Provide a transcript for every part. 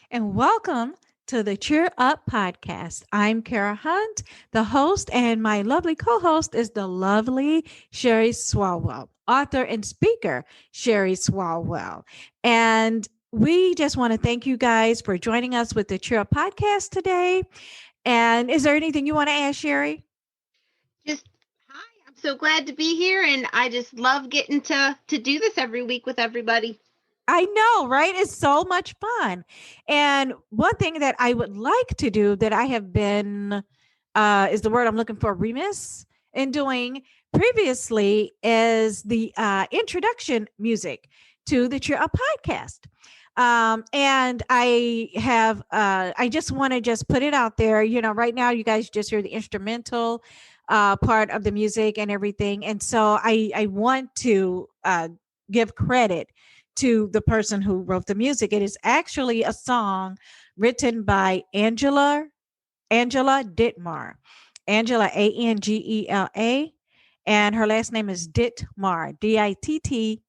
and welcome to the Cheer Up Podcast. I'm Kara Hunt, the host, and my lovely co host is the lovely Sherry Swalwell, author and speaker Sherry Swalwell. And we just want to thank you guys for joining us with the Cheer Up Podcast today. And is there anything you want to add, Sherry? Just hi, I'm so glad to be here, and I just love getting to do this every week with everybody. I know, right? It's so much fun. And one thing that I would like to do that I have been is the word I'm looking for remiss in doing previously is the introduction music to the Cheer Up podcast. And I just want to just put it out there. Right now you guys just hear the instrumental part of the music and everything. And so I want to give credit to the person who wrote the music. It is actually a song written by Angela Dittmar. Angela Angela, and her last name is Dittmar, Dittmar.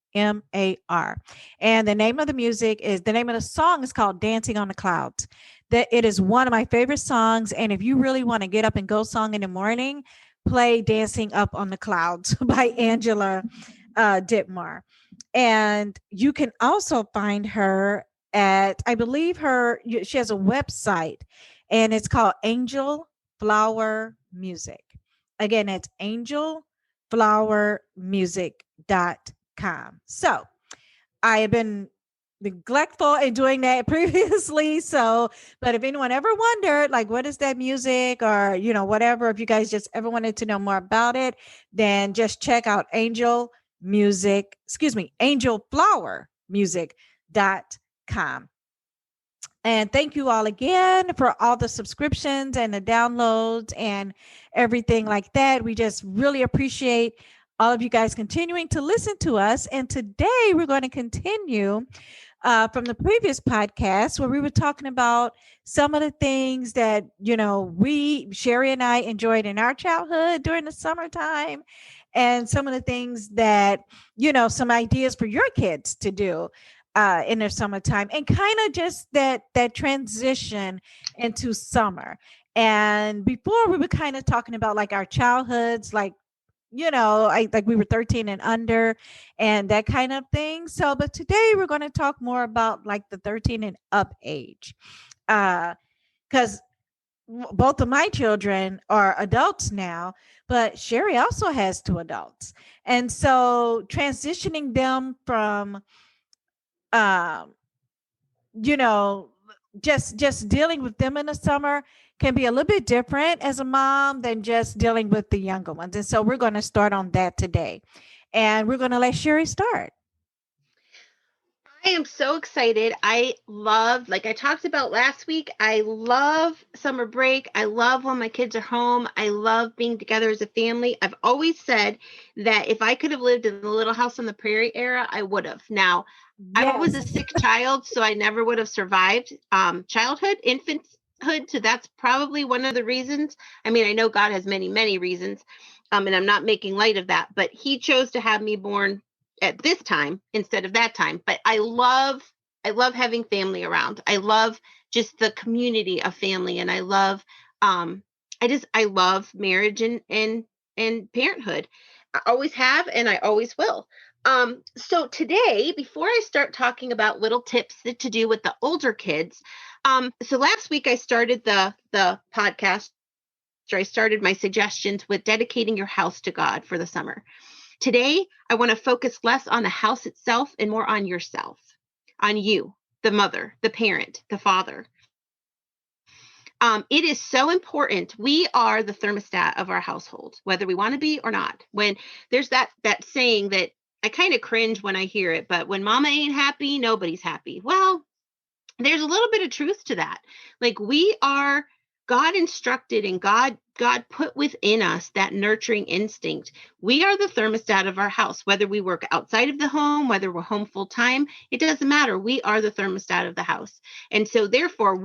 And the name of the song is called Dancing on the Clouds. That it is one of my favorite songs. And if you really want to get up and go song in the morning, play Dancing Up on the Clouds by Angela Dittmar. And you can also find her at, I believe she has a website and it's called Angel Flower Music. Again, it's angelflowermusic.com. So I have been neglectful in doing that previously. So, but if anyone ever wondered, like, what is that music or, whatever, if you guys just ever wanted to know more about it, then just check out angelflowermusic.com. And thank you all again for all the subscriptions and the downloads and everything like that. We just really appreciate all of you guys continuing to listen to us. And today we're going to continue from the previous podcast where we were talking about some of the things that, Sherry and I enjoyed in our childhood during the summertime, and some of the things that, some ideas for your kids to do in their summertime, and kind of just that transition into summer. And before we were kind of talking about like our childhoods, like like we were 13 and under and that kind of thing. So, but today we're going to talk more about like the 13 and up age. Because both of my children are adults now, but Sherry also has two adults. And so transitioning them from, um, you know, just dealing with them in the summer can be a little bit different as a mom than just dealing with the younger ones. And so we're going to start on that today. And we're going to let Sherry start. I am so excited. I love, like I talked about last week, I love summer break. I love when my kids are home. I love being together as a family. I've always said that if I could have lived in the Little House on the Prairie era, I would have. Now, I was a Yes. sick child, so I never would have survived childhood, infanthood. So that's probably one of the reasons. I mean, I know God has many, many reasons, and I'm not making light of that, but He chose to have me born at this time instead of that time. But I love having family around. I love just the community of family, and I love I love marriage and parenthood. I always have, and I always will. So today, before I start talking about little tips to do with the older kids, so last week I started the podcast, or I started my suggestions with dedicating your house to God for the summer. Today, I want to focus less on the house itself and more on yourself, on you, the mother, the parent, the father. It is so important. We are the thermostat of our household, whether we want to be or not. When there's that saying that I kind of cringe when I hear it, but when mama ain't happy, nobody's happy. Well, there's a little bit of truth to that. Like we are God instructed, and God put within us that nurturing instinct. We are the thermostat of our house, whether we work outside of the home, whether we're home full time, it doesn't matter. We are the thermostat of the house. And so therefore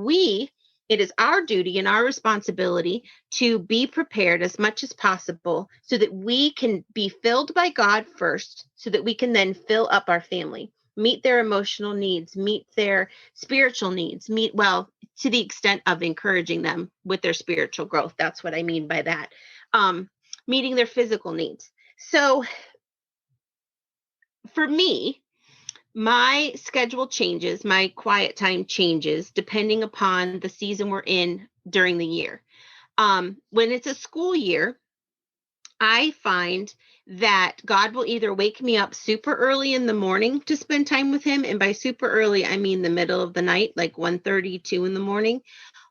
it is our duty and our responsibility to be prepared as much as possible so that we can be filled by God first, so that we can then fill up our family. meet their emotional needs, meet their spiritual needs, to the extent of encouraging them with their spiritual growth. That's what I mean by that. Um, Meeting their physical needs. So for me, my schedule changes, my quiet time changes depending upon the season we're in during the year. When it's a school year, I find that God will either wake me up super early in the morning to spend time with him. And by super early, I mean the middle of the night, like 1:30, 2 in the morning.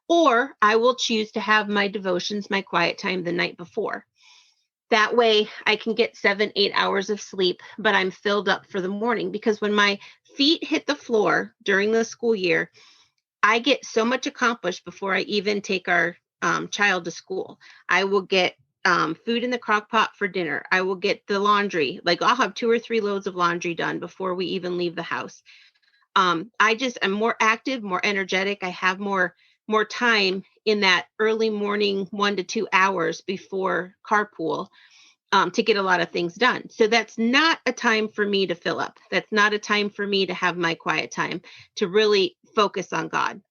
Or I will choose to have my devotions, my quiet time the night before. That way I can get 7, 8 hours of sleep, but I'm filled up for the morning, because when my feet hit the floor during the school year, I get so much accomplished before I even take our child to school. I will get food in the crock pot for dinner. I will get the laundry. Like, I'll have 2 or 3 loads of laundry done before we even leave the house. I'm more active, more energetic. I have more time in that early morning 1 to 2 hours before carpool to get a lot of things done. So that's not a time for me to fill up. That's not a time for me to have my quiet time to really focus on God.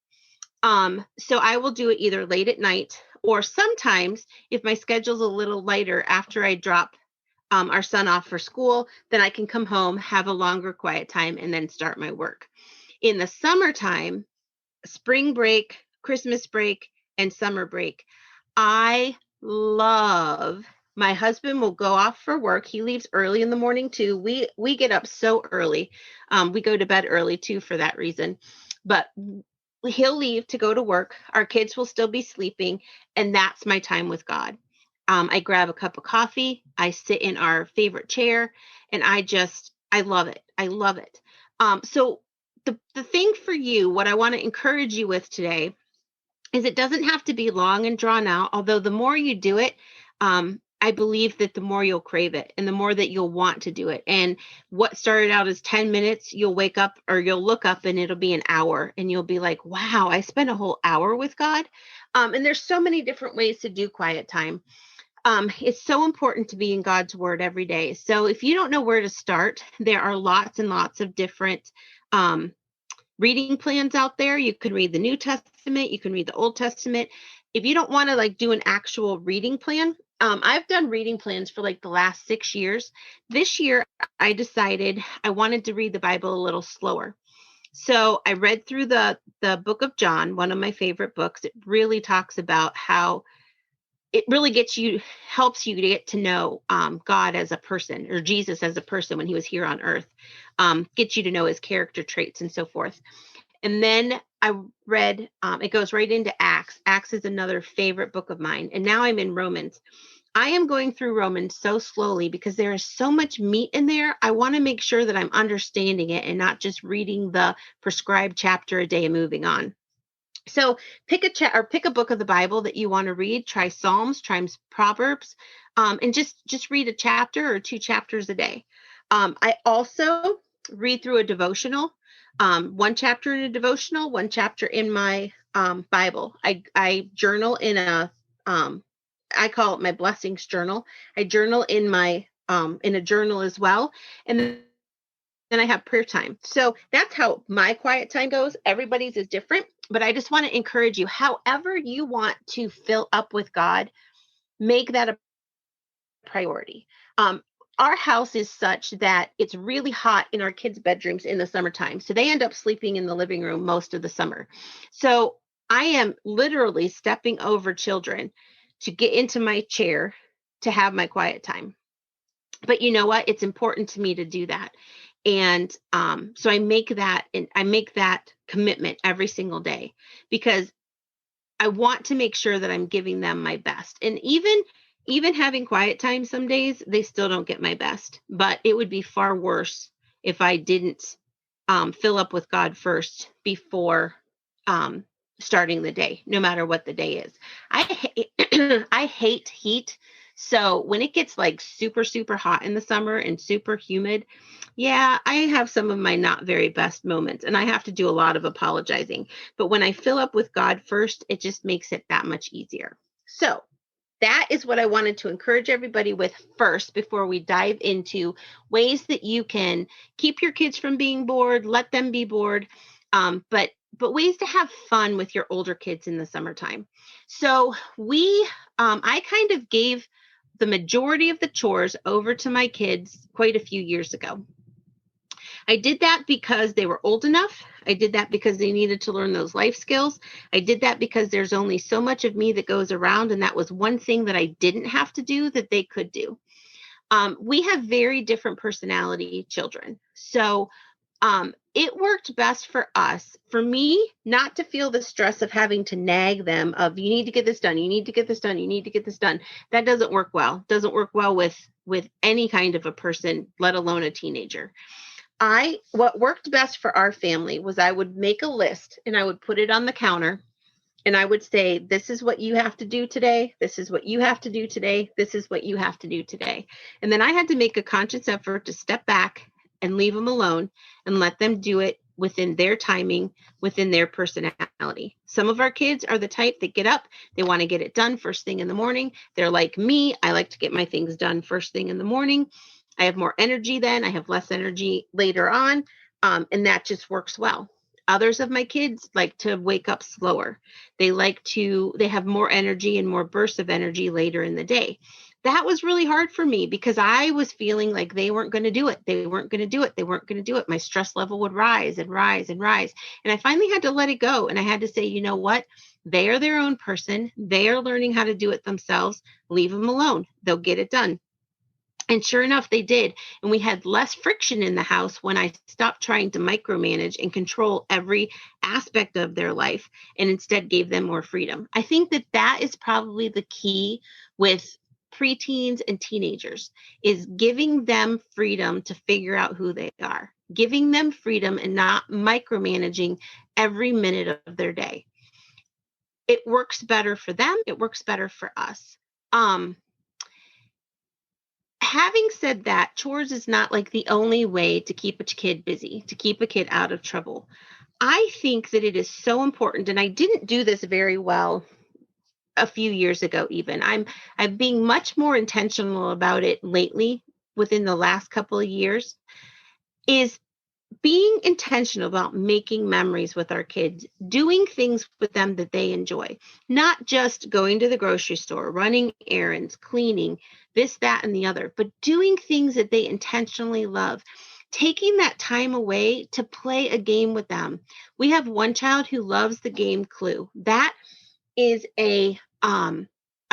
So I will do it either late at night, or sometimes if my schedule's a little lighter after I drop our son off for school, then I can come home, have a longer quiet time, and then start my work. In the summertime, spring break, Christmas break, and summer break, I love, my husband will go off for work. He leaves early in the morning too. We get up so early. We go to bed early too for that reason. But he'll leave to go to work. Our kids will still be sleeping, and that's my time with God. I grab a cup of coffee. I sit in our favorite chair, and I love it. I love it. So the thing for you, what I want to encourage you with today, is it doesn't have to be long and drawn out. Although the more you do it, I believe that the more you'll crave it and the more that you'll want to do it. And what started out as 10 minutes, you'll wake up or you'll look up and it'll be an hour, and you'll be like, wow, I spent a whole hour with God. And there's so many different ways to do quiet time. It's so important to be in God's word every day. So if you don't know where to start, there are lots and lots of different reading plans out there. You can read the New Testament, you can read the Old Testament. If you don't want to like do an actual reading plan, I've done reading plans for like the last 6 years. This year, I decided I wanted to read the Bible a little slower. So I read through the book of John, one of my favorite books. It really talks about how it really helps you to get to know God as a person, or Jesus as a person when he was here on earth, get you to know his character traits and so forth. And then I read, it goes right into Acts. Acts is another favorite book of mine. And now I'm in Romans. I am going through Romans so slowly because there is so much meat in there. I want to make sure that I'm understanding it and not just reading the prescribed chapter a day and moving on. So pick a book of the Bible that you want to read. Try Psalms, try Proverbs, and just read a chapter or 2 chapters a day. I also read through a devotional, 1 chapter in a devotional, 1 chapter in my Bible. I journal in I call it my blessings journal. I journal in a journal as well, and then I have prayer time. So that's how my quiet time goes. Everybody's is different, but I just want to encourage you, however you want to fill up with God, make that a priority. Our house is such that it's really hot in our kids' bedrooms in the summertime. So they end up sleeping in the living room most of the summer. So I am literally stepping over children to get into my chair to have my quiet time. But you know what? It's important to me to do that. And so I make that commitment every single day, because I want to make sure that I'm giving them my best. And even having quiet time some days, they still don't get my best. But it would be far worse if I didn't fill up with God first before starting the day, no matter what the day is. I hate heat. So when it gets like super, super hot in the summer and super humid, yeah, I have some of my not very best moments, and I have to do a lot of apologizing. But when I fill up with God first, it just makes it that much easier. So that is what I wanted to encourage everybody with first before we dive into ways that you can keep your kids from being bored, let them be bored, but ways to have fun with your older kids in the summertime. So I kind of gave the majority of the chores over to my kids quite a few years ago. I did that because they were old enough. I did that because they needed to learn those life skills. I did that because there's only so much of me that goes around. And that was one thing that I didn't have to do that they could do. We have very different personality children. So it worked best for us, for me, not to feel the stress of having to nag them of, you need to get this done. You need to get this done. You need to get this done. That doesn't work well. Doesn't work well with any kind of a person, let alone a teenager. What worked best for our family was I would make a list and I would put it on the counter and I would say, this is what you have to do today. This is what you have to do today. This is what you have to do today. And then I had to make a conscious effort to step back and leave them alone and let them do it within their timing, within their personality. Some of our kids are the type that get up, they want to get it done first thing in the morning. They're like me. I like to get my things done first thing in the morning. I have more energy then. I have less energy later on. And that just works well. Others of my kids like to wake up slower. They have more energy and more bursts of energy later in the day. That was really hard for me because I was feeling like they weren't going to do it. They weren't going to do it. They weren't going to do it. My stress level would rise and rise and rise. And I finally had to let it go. And I had to say, you know what? They are their own person. They are learning how to do it themselves. Leave them alone. They'll get it done. And sure enough, they did. And we had less friction in the house when I stopped trying to micromanage and control every aspect of their life and instead gave them more freedom. I think that is probably the key with preteens and teenagers, is giving them freedom to figure out who they are, giving them freedom and not micromanaging every minute of their day. It works better for them. It works better for us. Having said that, chores is not like the only way to keep a kid busy, to keep a kid out of trouble. I think that it is so important, and I didn't do this very well a few years ago even. I'm being much more intentional about it lately within the last couple of years, is being intentional about making memories with our kids, doing things with them that they enjoy, not just going to the grocery store, running errands, cleaning, this, that, and the other, but doing things that they intentionally love, taking that time away to play a game with them. We have one child who loves the game Clue. That is a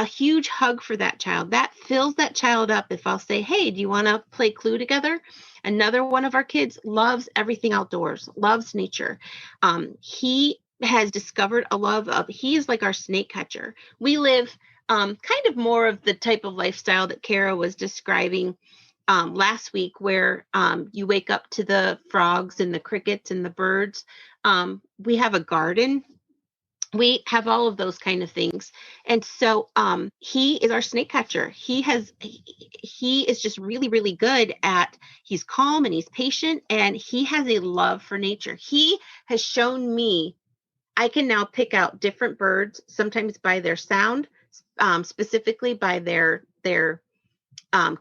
huge hug for that child. That fills that child up. If I'll say, hey, do you want to play Clue together? Another one of our kids loves everything outdoors, loves nature. He has discovered a love of, he is like our snake catcher. We live kind of more of the type of lifestyle that Kara was describing last week, where you wake up to the frogs and the crickets and the birds. We have a garden. We have all of those kind of things. And so he is our snake catcher. He is just really, really good he's calm and he's patient, and he has a love for nature. He has shown me I can now pick out different birds, sometimes by their sound, specifically by their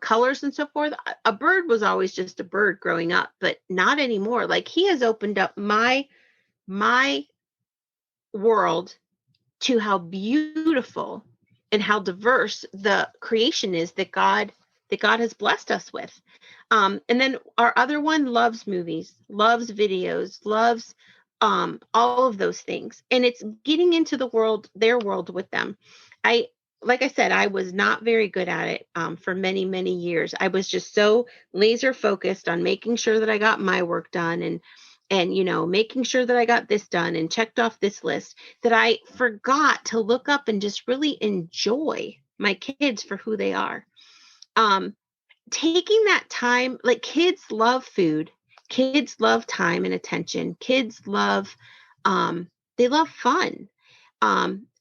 colors and so forth. A bird was always just a bird growing up, but not anymore. Like, he has opened up my world to how beautiful and how diverse the creation is that God has blessed us with. And then our other one loves movies, loves videos, loves all of those things. And it's getting into their world with them. Like I said, I was not very good at it for many, many years. I was just so laser focused on making sure that I got my work done and making sure that I got this done and checked off this list, that I forgot to look up and just really enjoy my kids for who they are. Taking that time, like, kids love food, kids love time and attention, kids love, they love fun.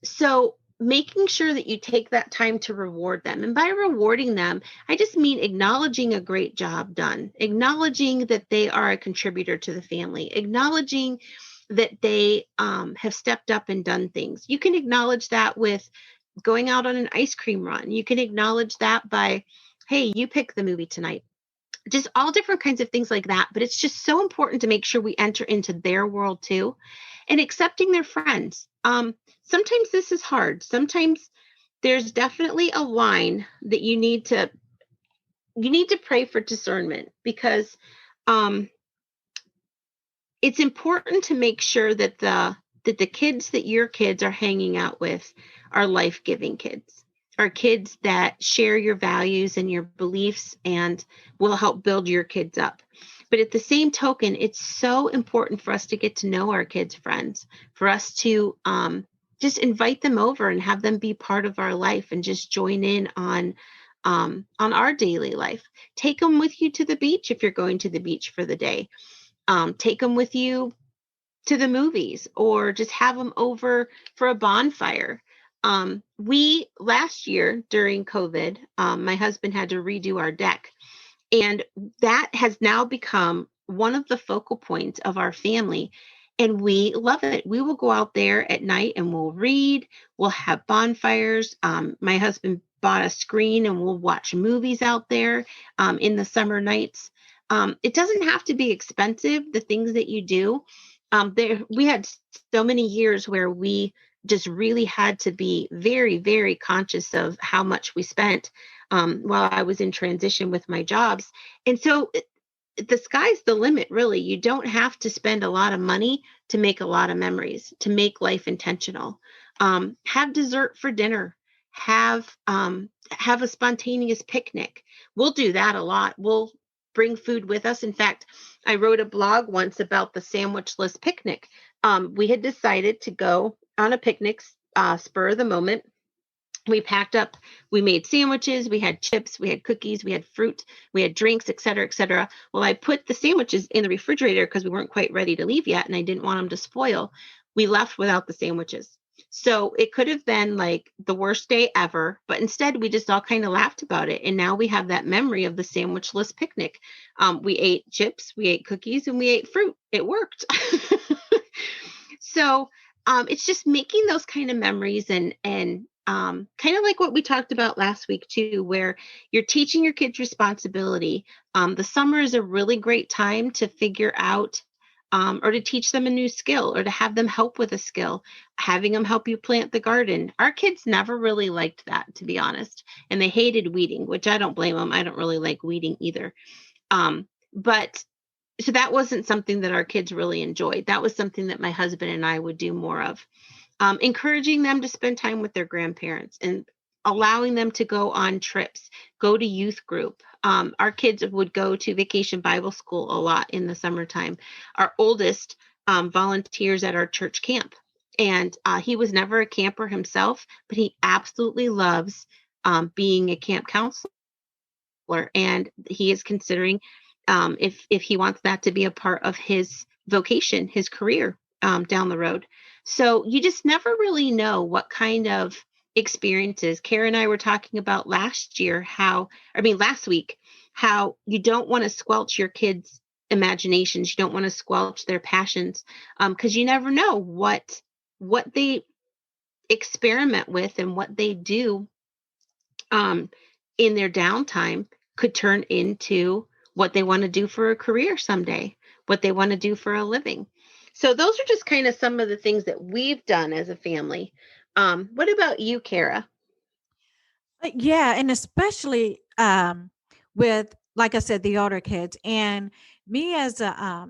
So making sure that you take that time to reward them. And by rewarding them, I just mean acknowledging a great job done, acknowledging that they are a contributor to the family, acknowledging that they have stepped up and done things. You can acknowledge that with going out on an ice cream run. You can acknowledge that by, hey, you pick the movie tonight. Just all different kinds of things like that. But it's just so important to make sure we enter into their world too, and accepting their friends. Sometimes this is hard. Sometimes there's definitely a line that you need to pray for discernment, because um, it's important to make sure that the kids that your kids are hanging out with are life-giving kids, are kids that share your values and your beliefs and will help build your kids up. But at the same token, it's so important for us to get to know our kids' friends, for us to just invite them over and have them be part of our life and just join in on our daily life. Take them with you to the beach if you're going to the beach for the day. Take them with you to the movies, or just have them over for a bonfire. We last year during COVID, my husband had to redo our deck, and that has now become one of the focal points of our family. And we love it. We will go out there at night and we'll read, we'll have bonfires. My husband bought a screen and we'll watch movies out there in the summer nights. It doesn't have to be expensive, the things that you do. We had so many years where we just really had to be very, very conscious of how much we spent while I was in transition with my jobs. And so the sky's the limit, really. You don't have to spend a lot of money to make a lot of memories, to make life intentional. Have dessert for dinner. Have a spontaneous picnic. We'll do that a lot. We'll bring food with us. In fact, I wrote a blog once about the sandwichless picnic. We had decided to go on a picnic, spur of the moment. We packed up, we made sandwiches, we had chips, we had cookies, we had fruit, we had drinks, et cetera, et cetera. Well, I put the sandwiches in the refrigerator because we weren't quite ready to leave yet and I didn't want them to spoil. We left without the sandwiches. So it could have been like the worst day ever, but instead we just all kind of laughed about it. And now we have that memory of the sandwichless picnic. We ate chips, we ate cookies, and we ate fruit. It worked. So it's just making those kind of memories, and kind of like what we talked about last week too, where you're teaching your kids responsibility. The summer is a really great time to figure out or to teach them a new skill, or to have them help with a skill, having them help you plant the garden. Our kids never really liked that, to be honest, and they hated weeding, which I don't blame them. I don't really like weeding either. But so that wasn't something that our kids really enjoyed. That was something that my husband and I would do more of. Encouraging them to spend time with their grandparents and allowing them to go on trips, go to youth group. Our kids would go to vacation Bible school a lot in the summertime. Our oldest volunteers at our church camp. And he was never a camper himself, but he absolutely loves being a camp counselor. And he is considering if he wants that to be a part of his vocation, his career down the road. So you just never really know what kind of experiences. Cheri and I were talking about last week, how you don't want to squelch your kids' imaginations. You don't want to squelch their passions, because you never know what they experiment with and what they do um, in their downtime could turn into what they want to do for a career someday, what they want to do for a living. So those are just kind of some of the things that we've done as a family. What about you, Kara? Yeah, and especially with, like I said, the older kids, and me as a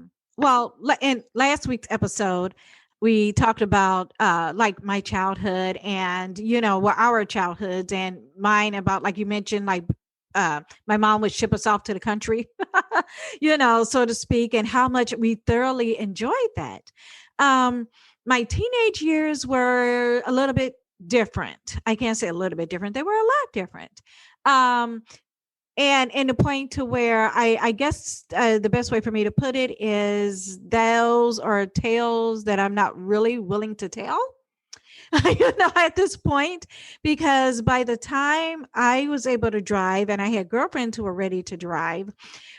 in last week's episode we talked about like my childhood, and our childhoods, and mine, about, like you mentioned, like my mom would ship us off to the country, so to speak, and how much we thoroughly enjoyed that. um my teenage years were a little bit different. I can't say a little bit different. They were a lot different. Um, and the point to where I guess the best way for me to put it is those are tales that I'm not really willing to tell. At this point, because by the time I was able to drive and I had girlfriends who were ready to drive,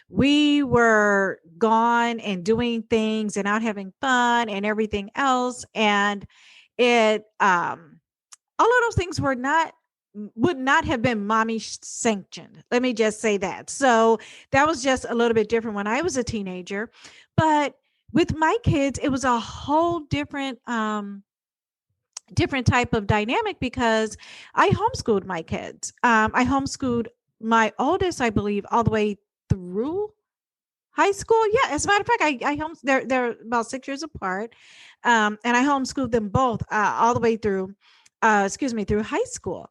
we were gone and doing things and out having fun and everything else. And it all of those things were not would not have been mommy sanctioned. Let me just say that. So that was just a little bit different when I was a teenager. But with my kids, it was a whole different type of dynamic because I homeschooled my kids. I homeschooled my oldest, I believe, all the way through high school. Yeah, as a matter of fact, I homes they're about 6 years apart, and I homeschooled them both all the way through, excuse me, through high school.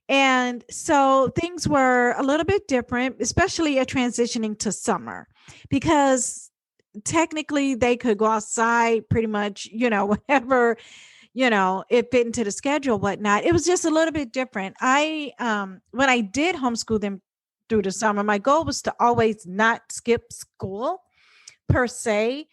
And so things were a little bit different, especially a transitioning to summer, because technically they could go outside pretty much, whenever it fit into the schedule, whatnot. It was just a little bit different. When I did homeschool them through the summer, my goal was to always not skip school per se,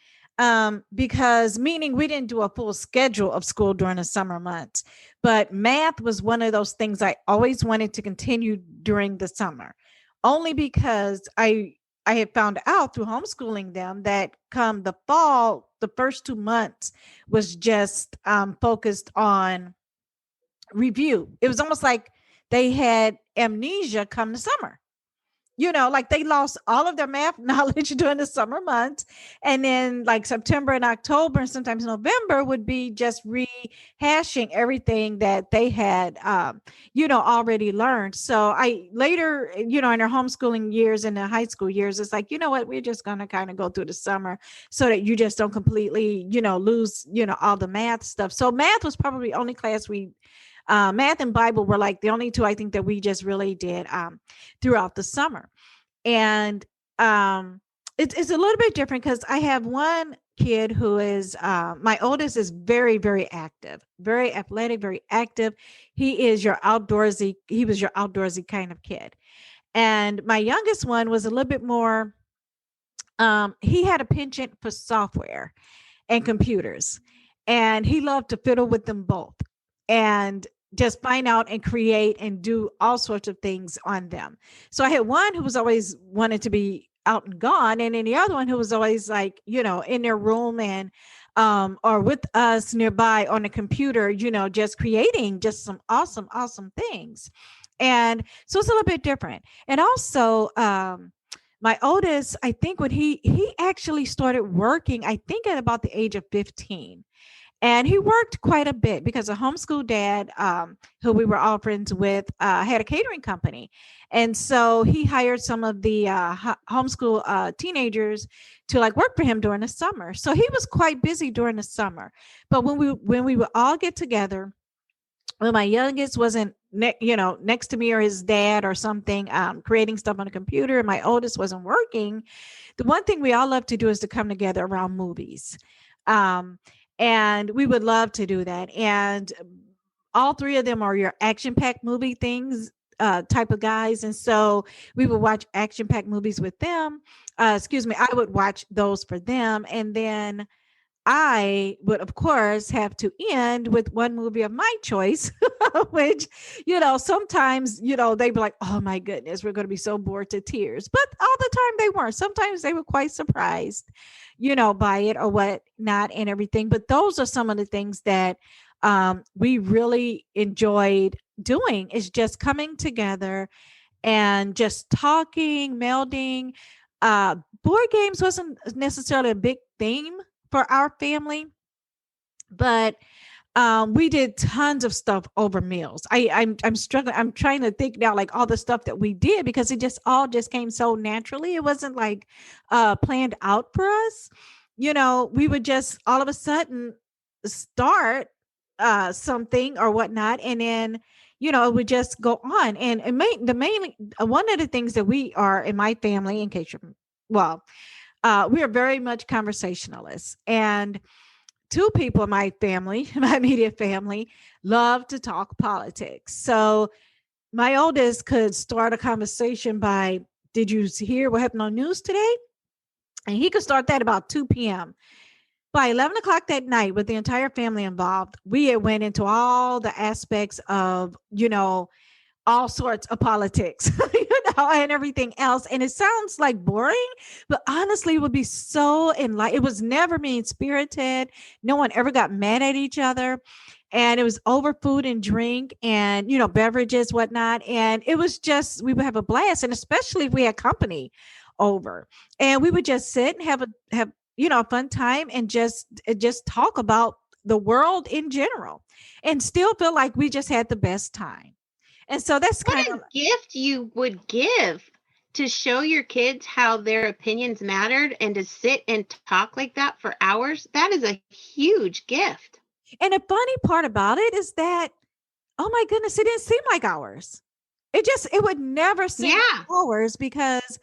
because meaning we didn't do a full schedule of school during the summer months, but math was one of those things I always wanted to continue during the summer, only because I had found out through homeschooling them that come the fall, the first 2 months was just focused on review. It was almost like they had amnesia come the summer. Like they lost all of their math knowledge during the summer months. And then like September and October and sometimes November would be just rehashing everything that they had, already learned. So I later, in their homeschooling years and the high school years, it's like, you know what, we're just going to kind of go through the summer so that you just don't completely, lose, all the math stuff. So math was probably the only class math and Bible were like the only two I think that we just really did throughout the summer. And it's a little bit different because I have one kid who is my oldest is very, very active, very athletic, very active. He was your outdoorsy kind of kid. And my youngest one was a little bit more, he had a penchant for software and computers, and he loved to fiddle with them both and just find out and create and do all sorts of things on them. So I had one who was always wanted to be out and gone, and then the other one who was always like, in their room and or with us nearby on a computer, just creating just some awesome things. And so it's a little bit different. And also my oldest, I think when he actually started working, I think at about the age of 15. And he worked quite a bit because a homeschool dad, who we were all friends with, had a catering company. And so he hired some of the homeschool teenagers to like work for him during the summer. So he was quite busy during the summer. But when we would all get together, when my youngest wasn't next to me or his dad or something, creating stuff on a computer, and my oldest wasn't working, the one thing we all love to do is to come together around movies. And we would love to do that. And all three of them are your action packed movie things, type of guys. And so we would watch action packed movies with them. Excuse me, I would watch those for them. And then I would, of course, have to end with one movie of my choice, which, sometimes, they'd be like, oh my goodness, we're going to be so bored to tears. But all the time they weren't. Sometimes they were quite surprised, by it or what not and everything. But those are some of the things that we really enjoyed doing, is just coming together and just talking, melding. Board games wasn't necessarily a big theme for our family, but we did tons of stuff over meals. I'm struggling. I'm trying to think now, like all the stuff that we did, because it just all just came so naturally. It wasn't like planned out for us. We would just all of a sudden start something or whatnot, and then it would just go on. And the mainly one of the things that we are in my family, in case you're well, we are very much conversationalists, and two people in my family, my immediate family, love to talk politics. So my oldest could start a conversation by, did you hear what happened on news today? And he could start that about 2 p.m. By 11 o'clock that night, with the entire family involved, we had went into all the aspects of, all sorts of politics, and everything else. And it sounds like boring, but honestly, it would be so enlightening. It was never mean spirited. No one ever got mad at each other. and it was over food and drink and, beverages, whatnot. And it was just, we would have a blast. And especially if we had company over, and we would just sit and have a fun time and just talk about the world in general and still feel like we just had the best time. And so that's What kind a of, gift you would give to show your kids how their opinions mattered and to sit and talk like that for hours. That is a huge gift. and the funny part about it is that, oh my goodness, it didn't seem like hours. It would never seem Yeah. like hours because,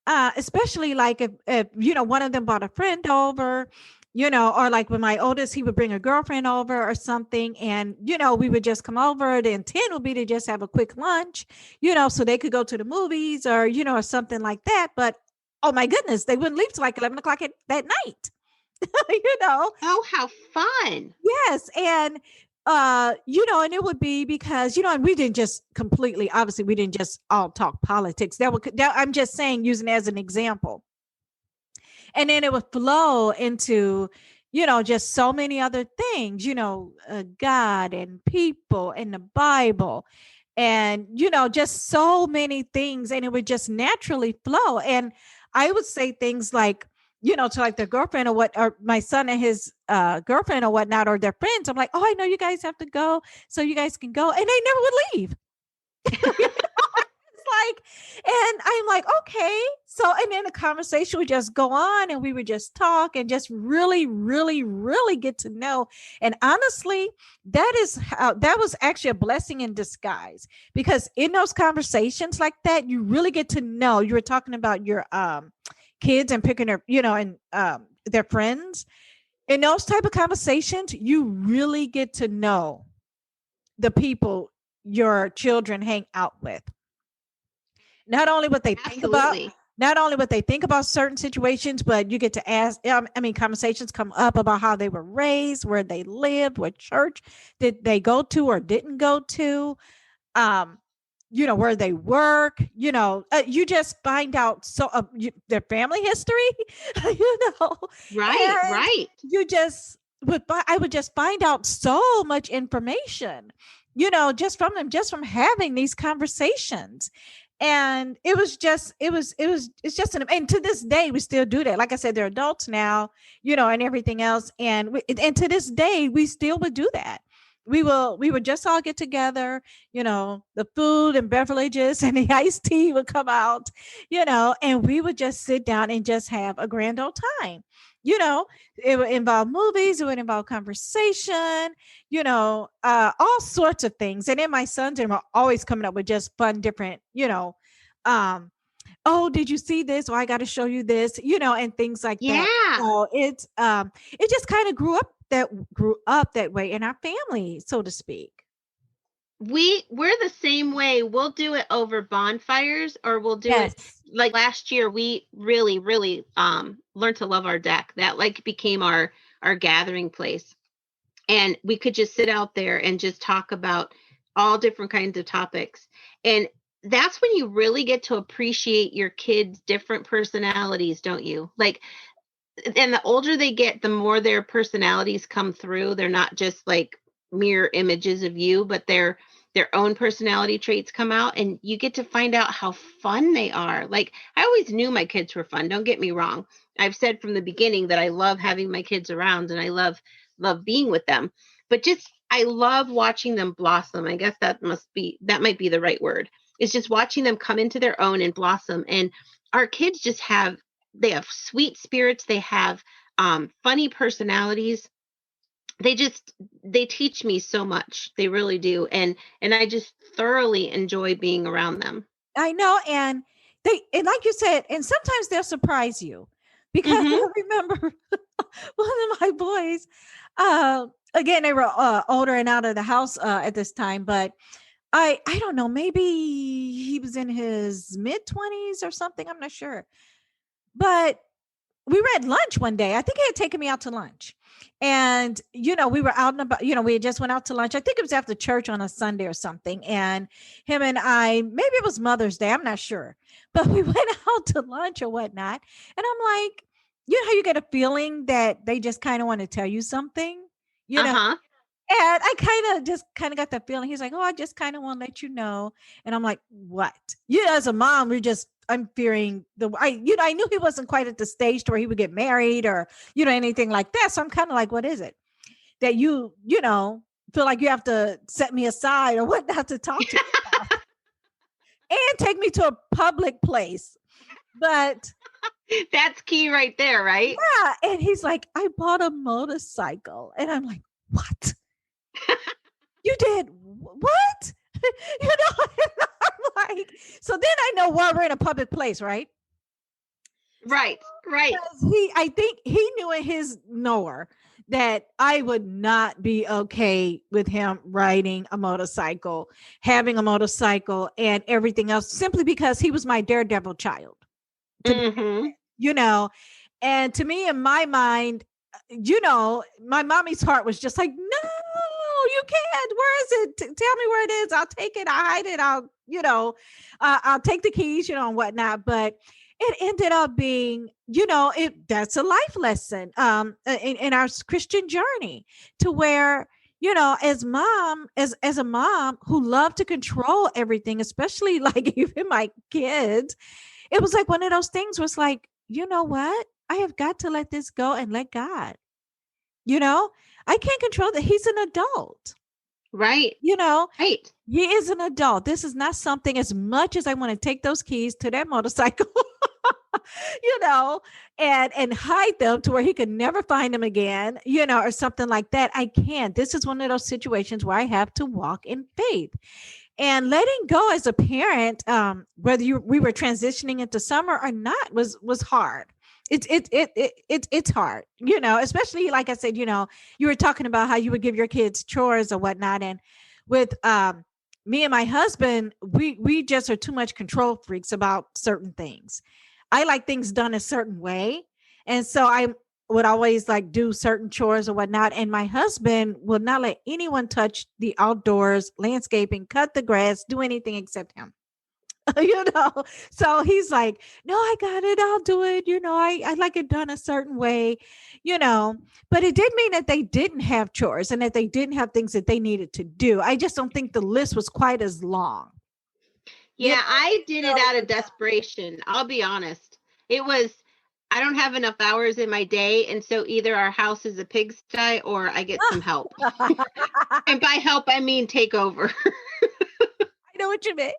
especially like if one of them brought a friend over, or like when my oldest, he would bring a girlfriend over or something, and we would just come over. The intent would be to just have a quick lunch, so they could go to the movies or or something like that. But oh my goodness, they wouldn't leave till like 11 o'clock that night. you know Oh, how fun. Yes, and and it would be because and we didn't just completely, obviously, we didn't just all talk politics. I'm just saying, using it as an example, and then it would flow into just so many other things, God and people and the Bible, and just so many things, and it would just naturally flow. And I would say things like, to like their girlfriend or my son and his girlfriend or whatnot, or their friends. I'm like, oh, I know you guys have to go, so you guys can go, and they never would leave. Like, and I'm like, okay. So, and then the conversation would just go on, and we would just talk and just really, really, really get to know. And honestly, that was actually a blessing in disguise, because in those conversations like that, you really get to know. You were talking about your kids and picking their, and their friends. In those type of conversations, you really get to know the people your children hang out with. Not only what they think about, Absolutely. not only what they think about certain situations, but you get to ask. I mean, conversations come up about how they were raised, where they lived, what church did they go to or didn't go to, um, where they work. You just find out their family history, you know, Right, and right. you just I would just find out so much information, just from them, just from having these conversations. And it's just and to this day we still do that. Like I said, they're adults now, and everything else, and to this day we still would do that. We would just all get together, the food and beverages and the iced tea would come out, and we would just sit down and just have a grand old time. you know it would involve movies, it would involve conversation, all sorts of things. And then my sons are always coming up with just fun, different, um, oh, did you see this? Or I got to show you this, and things like that. Yeah. So it just kind of grew up that way in our family, so to speak. We're the same way. We'll do it over bonfires, or we'll do it Yes. like last year. We really, really learned to love our deck. That like became our gathering place. And we could just sit out there and just talk about all different kinds of topics. And that's when you really get to appreciate your kids' different personalities, don't you? Like, and the older they get, the more their personalities come through. They're not just like mirror images of you, but their own personality traits come out, and you get to find out how fun they are. Like, I always knew my kids were fun, don't get me wrong. I've said from the beginning that I love having my kids around, and I love being with them. But just I love watching them blossom. I guess that might be the right word. It's just watching them come into their own and blossom. And our kids just have sweet spirits. They have funny personalities. They teach me so much. They really do. And I just thoroughly enjoy being around them. I know. And like you said, and sometimes they'll surprise you, because Mhm. I remember one of my boys, again, they were older and out of the house at this time, but I don't know, maybe he was in his mid 20s or something. I'm not sure. But we were at lunch one day. I think he had taken me out to lunch. And, we were out and about, we had just went out to lunch. I think it was after church on a Sunday or something. And him and I, maybe it was Mother's Day, I'm not sure. But we went out to lunch or whatnot. And I'm like, how you get a feeling that they just kind of want to tell you something, you know? Uh-huh. I kind of got that feeling. He's like, "Oh, I just kind of want to let you know." And I'm like, "What?" You know, as a mom, I'm fearing I knew he wasn't quite at the stage to where he would get married or, anything like that. So I'm kind of like, "What is it that feel like you have to set me aside or whatnot to talk to me about and take me to a public place?" But That's key right there, right? yeah, and he's like, "I bought a motorcycle." And I'm like, "What? You did what?" And I'm like, so then I know why we're in a public place, right? Right, right. Because I think he knew in his knower that I would not be okay with him riding a motorcycle, having a motorcycle, and everything else, simply because he was my daredevil child. To be, Mm-hmm. you know, and to me, in my mind, my mommy's heart was just like, "No, you can't. Where is it? Tell me where it is. I'll take it. I'll hide it. I'll take the keys, and whatnot." But it ended up being, that's a life lesson, in our Christian journey, to where, as a mom who loved to control everything, especially like even my kids, it was like one of those things was like, you know what? I have got to let this go and let God. You know, I can't control that. He's an adult. Right, You know, right. he is an adult. This is not something, as much as I want to take those keys to that motorcycle, you know, and hide them to where he could never find them again, or something like that. I can't. This is one of those situations where I have to walk in faith. And letting go as a parent, whether we were transitioning into summer or not, was hard. It's hard, especially like I said, you were talking about how you would give your kids chores or whatnot. And with me and my husband, we just are too much control freaks about certain things. I like things done a certain way. And so I would always like do certain chores or whatnot. And my husband will not let anyone touch the outdoors, landscaping, cut the grass, do anything except him. you know so he's like, "No, I got it, I'll do it, I like it done a certain way." you know but it did mean that they didn't have chores and that they didn't have things that they needed to do. I just don't think the list was quite as long. you Yeah, I did it know out of desperation. I'll be honest. It was, I don't have enough hours in my day. And so either our house is a pigsty or I get some help. I And by help, I mean take over. know what you mean.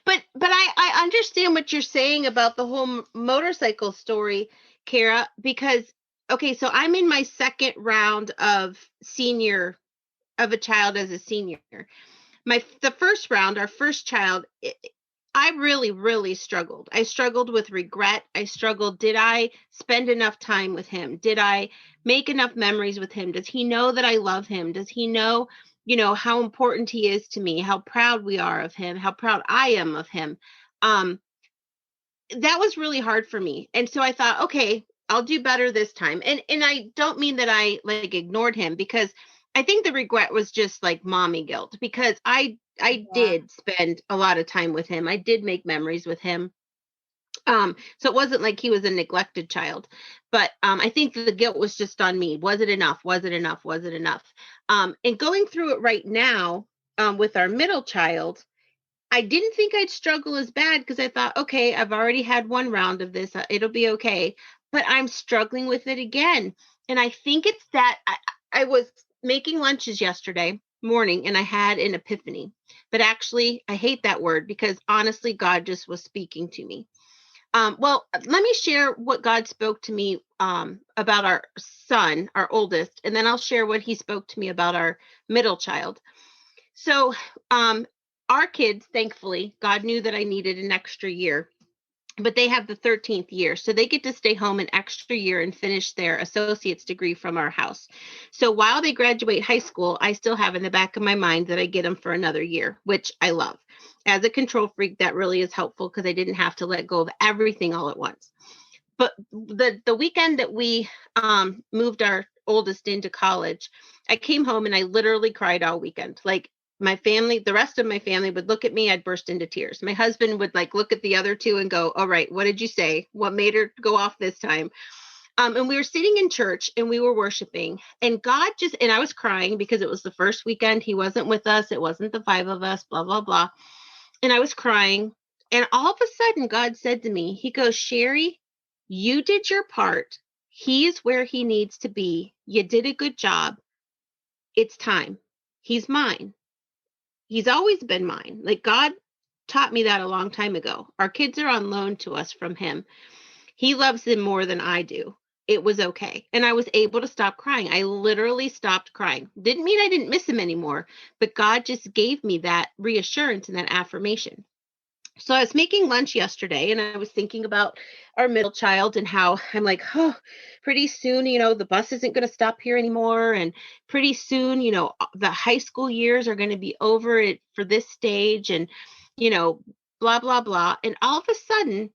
But I understand what you're saying about the whole motorcycle story, Kara, because okay, so I'm in my second round of senior of a child as a senior. The first round, our first child, I really, really struggled. I struggled with regret. I struggled. Did I spend enough time with him? Did I make enough memories with him? Does he know that I love him? Does he know, how important he is to me, how proud we are of him, how proud I am of him? Um, that was really hard for me. And so I thought, okay, I'll do better this time. And I don't mean that I like ignored him, because I think the regret was just like mommy guilt, because I Yeah. did spend a lot of time with him. I did make memories with him. So it wasn't like he was a neglected child, but I think the guilt was just on me. Was it enough? Was it enough? Was it enough? And going through it right now, with our middle child, I didn't think I'd struggle as bad, because I thought, okay, I've already had one round of this. It'll be okay. But I'm struggling with it again. And I think it's that I was making lunches yesterday morning and I had an epiphany. But actually, I hate that word, because honestly, God just was speaking to me. Well, let me share what God spoke to me about our son, our oldest, and then I'll share what he spoke to me about our middle child. So, our kids, thankfully, God knew that I needed an extra year, but they have the 13th year. So they get to stay home an extra year and finish their associate's degree from our house. So while they graduate high school, I still have in the back of my mind that I get them for another year, which I love. As a control freak, that really is helpful, because I didn't have to let go of everything all at once. But the weekend that we moved our oldest into college, I came home and I literally cried all weekend. Like, my family, the rest of my family would look at me, I'd burst into tears. My husband would like look at the other two and go, "All right, what did you say? What made her go off this time?" And we were sitting in church and we were worshiping, and God just, and I was crying because it was the first weekend. He wasn't with us. It wasn't the five of us, blah, blah, blah. And I was crying. And all of a sudden, God said to me, he goes, Cheri, you did your part. He is where he needs to be. You did a good job. It's time. He's mine. He's always been mine. Like, God taught me that a long time ago. Our kids are on loan to us from him. He loves them more than I do. It was okay. And I was able to stop crying. I literally stopped crying. Didn't mean I didn't miss him anymore, but God just gave me that reassurance and that affirmation. So I was making lunch yesterday and I was thinking about our middle child and how I'm like, oh, pretty soon, the bus isn't going to stop here anymore. And pretty soon, the high school years are going to be over it for this stage and, you know, blah, blah, blah. And all of a sudden,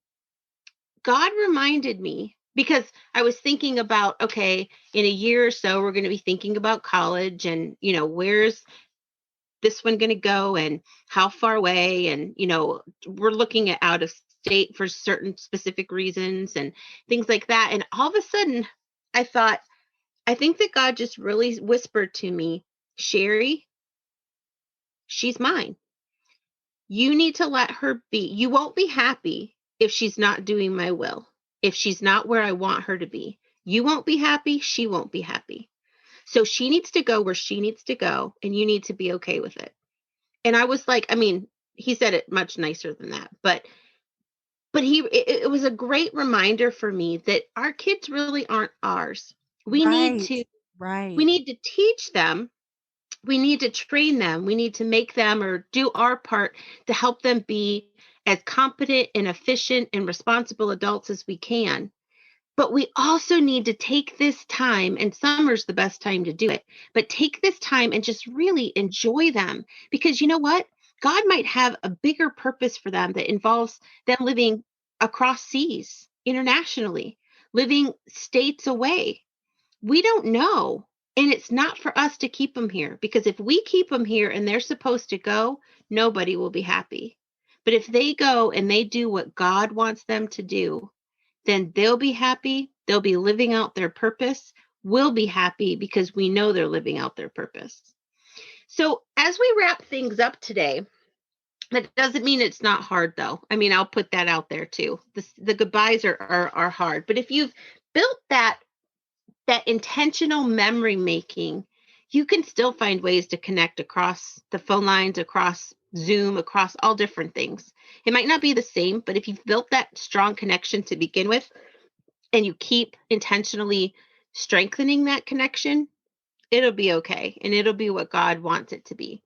God reminded me because I was thinking about, okay, in a year or so, we're going to be thinking about college and, where's this one going to go and how far away? And, we're looking at out of state for certain specific reasons and things like that. And all of a sudden, I thought, I think that God just really whispered to me, Cheri, she's mine. You need to let her be. You won't be happy if she's not doing my will, if she's not where I want her to be. You won't be happy. She won't be happy. So she needs to go where she needs to go, and you need to be okay with it. And I was like, I mean, he said it much nicer than that, but it was a great reminder for me that our kids really aren't ours. We need Right. to we Right. need to teach them, we need to train them, we need to make them or do our part to help them be as competent and efficient and responsible adults as we can. But we also need to take this time, and summer's the best time to do it, but take this time and just really enjoy them. Because you know what? God might have a bigger purpose for them that involves them living across seas, internationally, living states away. We don't know. And it's not for us to keep them here, because if we keep them here and they're supposed to go, nobody will be happy. But if they go and they do what God wants them to do, then they'll be happy. They'll be living out their purpose. We'll be happy because we know they're living out their purpose. So, as we wrap things up today, that doesn't mean it's not hard, though. I mean, I'll put that out there too. The goodbyes are hard, but if you've built that intentional memory making, you can still find ways to connect across the phone lines, across Zoom, across all different things. It might not be the same, but if you've built that strong connection to begin with, and you keep intentionally strengthening that connection, it'll be okay. And it'll be what God wants it to be.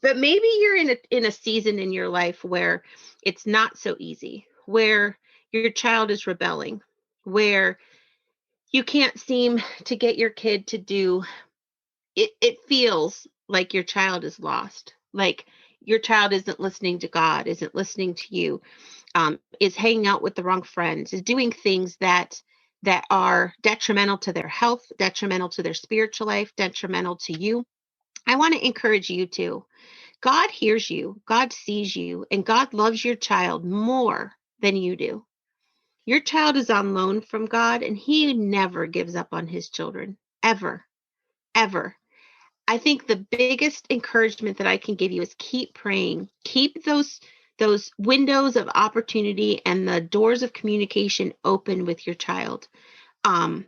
But maybe you're in a season in your life where it's not so easy, where your child is rebelling, where you can't seem to get your kid to do it. It feels like your child is lost, like your child isn't listening to God, isn't listening to you, is hanging out with the wrong friends, is doing things that are detrimental to their health, detrimental to their spiritual life, detrimental to you. I want to encourage you to. God hears you, God sees you, and God loves your child more than you do. Your child is on loan from God, and he never gives up on his children, ever, ever. I think the biggest encouragement that I can give you is keep praying. Keep those windows of opportunity and the doors of communication open with your child. Um,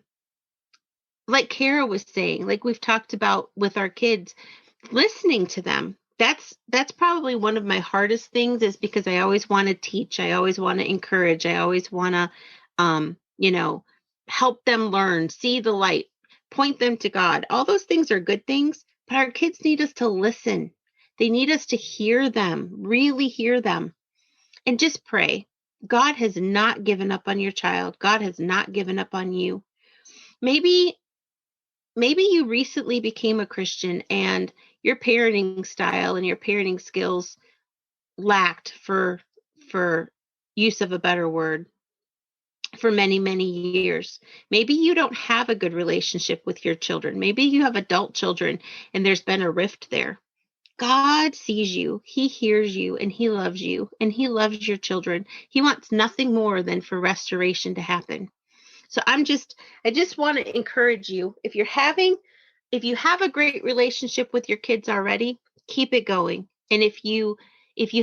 like Kara was saying, like we've talked about with our kids, listening to them. That's probably one of my hardest things, is because I always want to teach, I always want to encourage, I always want to help them learn, see the light, point them to God. All those things are good things, but our kids need us to listen. They need us to hear them, really hear them, and just pray. God has not given up on your child. God has not given up on you. Maybe you recently became a Christian and your parenting style and your parenting skills lacked, for use of a better word, for many, many years. Maybe you don't have a good relationship with your children. Maybe you have adult children and there's been a rift there. God sees you, he hears you, and he loves you, and he loves your children. He wants nothing more than for restoration to happen. So I just want to encourage you, if you have a great relationship with your kids already, keep it going. And if you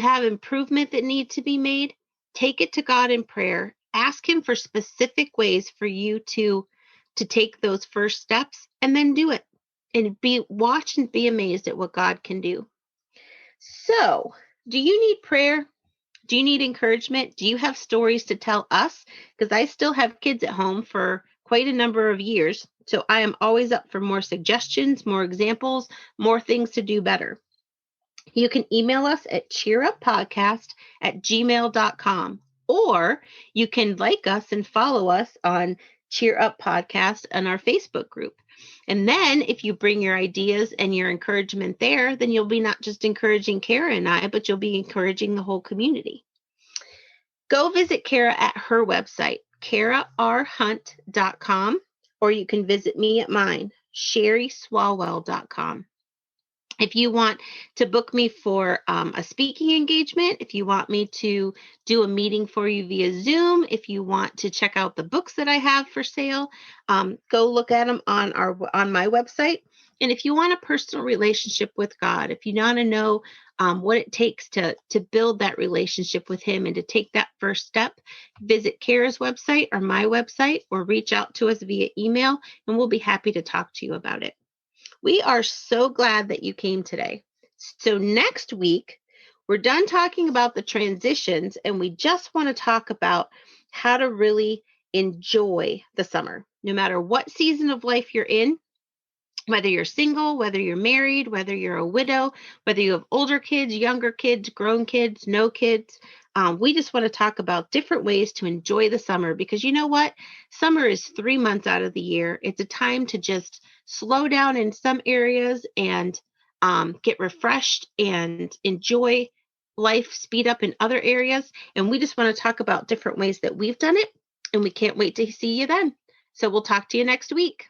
have improvement that need to be made, take it to God in prayer. Ask him for specific ways for you to take those first steps, and then do it. And watch and be amazed at what God can do. So, do you need prayer? Do you need encouragement? Do you have stories to tell us? Because I still have kids at home for quite a number of years. So I am always up for more suggestions, more examples, more things to do better. You can email us at cheeruppodcast@gmail.com, or you can like us and follow us on Cheer Up Podcast on our Facebook group. And then if you bring your ideas and your encouragement there, then you'll be not just encouraging Kara and I, but you'll be encouraging the whole community. Go visit Kara at her website, kararhunt.com, or you can visit me at mine, sherryswalwell.com. If you want to book me for a speaking engagement, if you want me to do a meeting for you via Zoom, if you want to check out the books that I have for sale, go look at them on my website. And if you want a personal relationship with God, if you want to know what it takes to build that relationship with him and to take that first step, visit Kara's website or my website, or reach out to us via email, and we'll be happy to talk to you about it. We are so glad that you came today. So next week, we're done talking about the transitions, and we just want to talk about how to really enjoy the summer, no matter what season of life you're in, whether you're single, whether you're married, whether you're a widow, whether you have older kids, younger kids, grown kids, no kids. We just want to talk about different ways to enjoy the summer, because you know what? Summer is 3 months out of the year. It's a time to just slow down in some areas and get refreshed and enjoy life, speed up in other areas. And we just want to talk about different ways that we've done it. And we can't wait to see you then. So we'll talk to you next week.